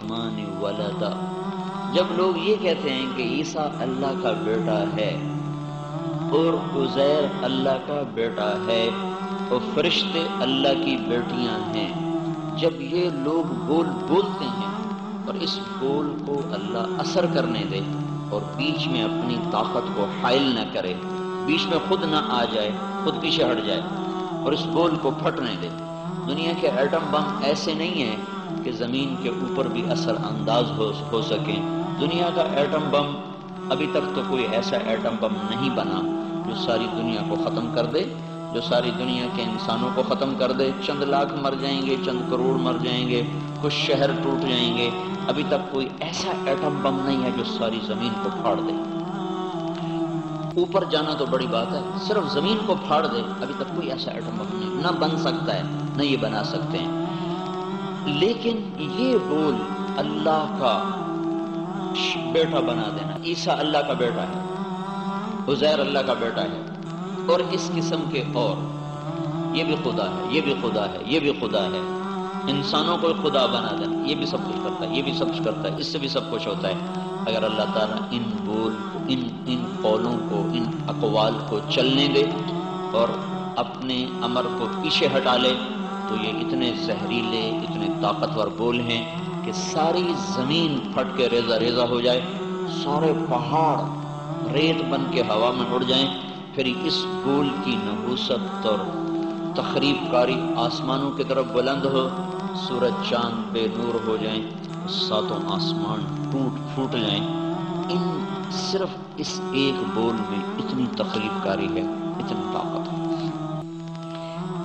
للرحمن ولدا۔ جب لوگ یہ کہتے ہیں کہ عیسیٰ اللہ کا بیٹا ہے اور عزیر اللہ کا بیٹا ہے اور فرشتے اللہ کی بیٹیاں ہیں، جب یہ لوگ بولتے ہیں اور اس بول کو اللہ اثر کرنے دے اور بیچ میں اپنی طاقت کو حائل نہ کرے، بیچ میں خود نہ آ جائے، خود پیچھے ہٹ جائے اور اس بول کو پھٹنے دے۔ دنیا کے ایٹم بم ایسے نہیں ہیں کہ زمین کے اوپر بھی اثر انداز ہو سکیں۔ دنیا کا ایٹم بم ابھی تک تو کوئی ایسا ایٹم بم نہیں بنا جو ساری دنیا کو ختم کر دے، جو ساری دنیا کے انسانوں کو ختم کر دے۔ چند لاکھ مر جائیں گے، چند کروڑ مر جائیں گے، کچھ شہر ٹوٹ جائیں گے، ابھی تک کوئی ایسا ایٹم بم نہیں ہے جو ساری زمین کو پھاڑ دے۔ اوپر جانا تو بڑی بات ہے، صرف زمین کو پھاڑ دے ابھی تک کوئی ایسا ایٹم بم نہیں، نہ بن سکتا ہے، نہ یہ بنا سکتے ہیں۔ لیکن یہ بول اللہ کا بیٹا بنا دینا، عیسیٰ اللہ کا بیٹا ہے، عزیر اللہ کا بیٹا ہے، اور اس قسم کے اور یہ بھی خدا ہے، یہ بھی خدا ہے، یہ بھی خدا ہے، انسانوں کو خدا بنا دینا، یہ بھی سب کچھ کرتا ہے، یہ بھی سب کچھ کرتا ہے، اس سے بھی سب کچھ ہوتا ہے۔ اگر اللہ تعالیٰ ان بول کو، ان قولوں کو، ان اقوال کو چلنے دے اور اپنے امر کو پیچھے ہٹا لے تو یہ اتنے زہریلے، اتنے طاقتور بول ہیں کہ ساری زمین پھٹ کے ریزہ ریزہ ہو جائے، سارے پہاڑ ریت بن کے ہوا میں اڑ جائیں، پھر اس بول کی نحوست اور تخریب کاری آسمانوں کی طرف بلند ہو، سورج چاند بے نور ہو جائیں، ساتوں آسمان ٹوٹ پھوٹ جائیں۔ ان صرف اس ایک بول میں اتنی تخریب کاری ہے، اتنی طاقت ہے۔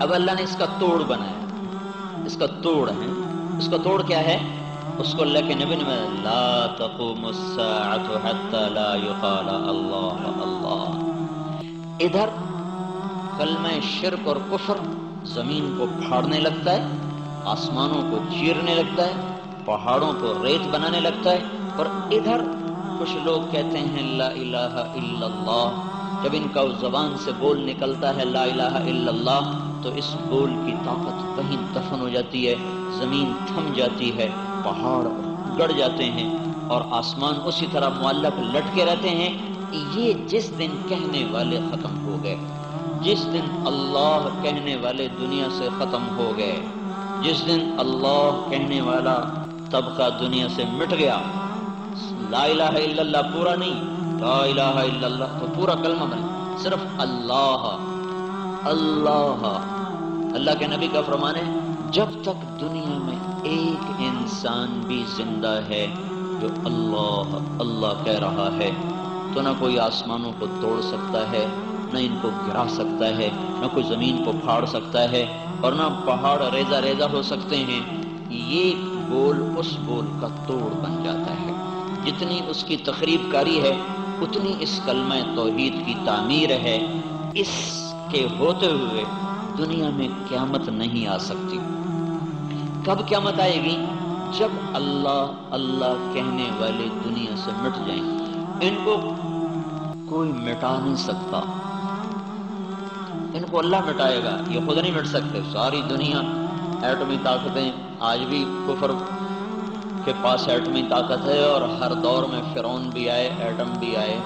اب اللہ نے اس کا توڑ بنایا، اس کا توڑ ہے، اس کا توڑ کیا ہے؟ اس کو اللہ کے نبی نے بتایا، لا تقوم الساعة حتى لا يقال اللہ اللہ۔ ادھر کلمہ شرک اور کفر زمین کو پھاڑنے لگتا ہے، آسمانوں کو چیرنے لگتا ہے، پہاڑوں کو ریت بنانے لگتا ہے، اور ادھر کچھ لوگ کہتے ہیں لا الہ الا اللہ۔ جب ان کا زبان سے بول نکلتا ہے لا الہ الا اللہ تو اس بول کی طاقت وہیں دفن ہو جاتی ہے، زمین تھم جاتی ہے، پہاڑ گڑ جاتے ہیں اور آسمان اسی طرح معلق لٹکے رہتے ہیں۔ یہ جس دن کہنے والے ختم ہو گئے، جس دن اللہ کہنے والے دنیا سے ختم ہو گئے، جس دن اللہ کہنے والا طبقہ دنیا سے مٹ گیا، لا الہ الا اللہ پورا نہیں، لا الہ الا اللہ تو پورا کلمہ بنے، صرف اللہ اللہ۔ اللہ کے نبی کا فرمان ہے، جب تک دنیا میں ایک انسان بھی زندہ ہے جو اللہ اللہ کہہ رہا ہے تو نہ کوئی آسمانوں کو توڑ سکتا ہے، نہ ان کو گرا سکتا ہے، نہ کوئی زمین کو پھاڑ سکتا ہے، اور نہ پہاڑ ریزہ ریزہ ہو سکتے ہیں۔ یہ بول اس بول کا توڑ بن جاتا ہے۔ جتنی اس کی تخریب کاری ہے اتنی اس کلمہ توحید کی تعمیر ہے۔ اس کے ہوتے ہوئے دنیا میں قیامت نہیں آ سکتی۔ کب قیامت آئے گی؟ جب اللہ اللہ کہنے والے دنیا سے مٹ جائیں۔ ان کو کوئی مٹا نہیں سکتا، ان کو اللہ مٹائے گا، یہ خود نہیں مٹ سکتے۔ ساری دنیا ایٹمی طاقتیں، آج بھی کفر کے پاس ایٹمی طاقت ہے اور ہر دور میں فرعون بھی آئے، ایٹم بھی آئے،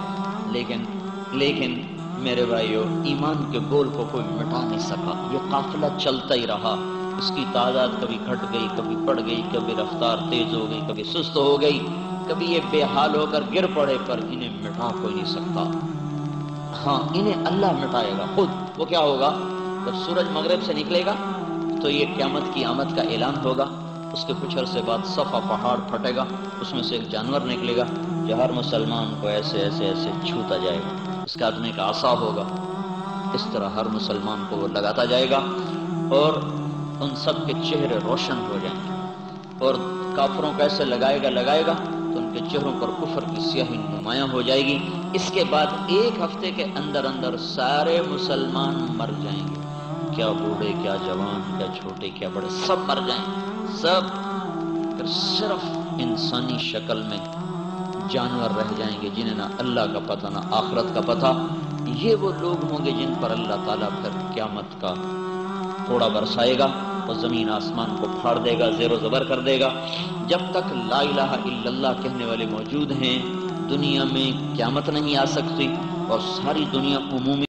لیکن میرے بھائیو ایمان کے بول کو کوئی مٹا نہیں سکا۔ یہ قافلہ چلتا ہی رہا، اس کی تعداد کبھی گھٹ گئی، کبھی بڑھ گئی، کبھی رفتار تیز ہو گئی، کبھی سست ہو گئی، کبھی یہ بے حال ہو کر گر پڑے، پر انہیں مٹا کوئی نہیں سکتا۔ ہاں انہیں اللہ مٹائے گا خود۔ وہ کیا ہوگا؟ جب سورج مغرب سے نکلے گا تو یہ قیامت کی آمد کا اعلان ہوگا، اس کے کچھ عرصے بعد صفا پہاڑ پھٹے گا، اس میں سے ایک جانور نکلے گا جو ہر مسلمان کو ایسے ایسے ایسے چھوتا جائے گا، اس کا ہاتھ کا عصا ہوگا، اس طرح ہر مسلمان کو وہ لگاتا جائے گا اور ان سب کے چہرے روشن ہو جائیں گے، اور کافروں کو ایسے لگائے گا تو ان کے چہروں پر کفر کی سیاہی نمایاں ہو جائے گی۔ اس کے بعد ایک ہفتے کے اندر سارے مسلمان مر جائیں گے، کیا بوڑھے، کیا جوان، کیا چھوٹے، کیا بڑے، سب مر جائیں گے، سب، پھر صرف انسانی شکل میں جانور رہ جائیں گے جنہیں نہ اللہ کا پتہ نہ آخرت کا پتہ۔ یہ وہ لوگ ہوں گے جن پر اللہ تعالیٰ پھر قیامت کا کوڑا برسائے گا اور زمین آسمان کو پھاڑ دے گا، زیر و زبر کر دے گا۔ جب تک لا الہ الا اللہ کہنے والے موجود ہیں دنیا میں قیامت نہیں آ سکتی، اور ساری دنیا عمومی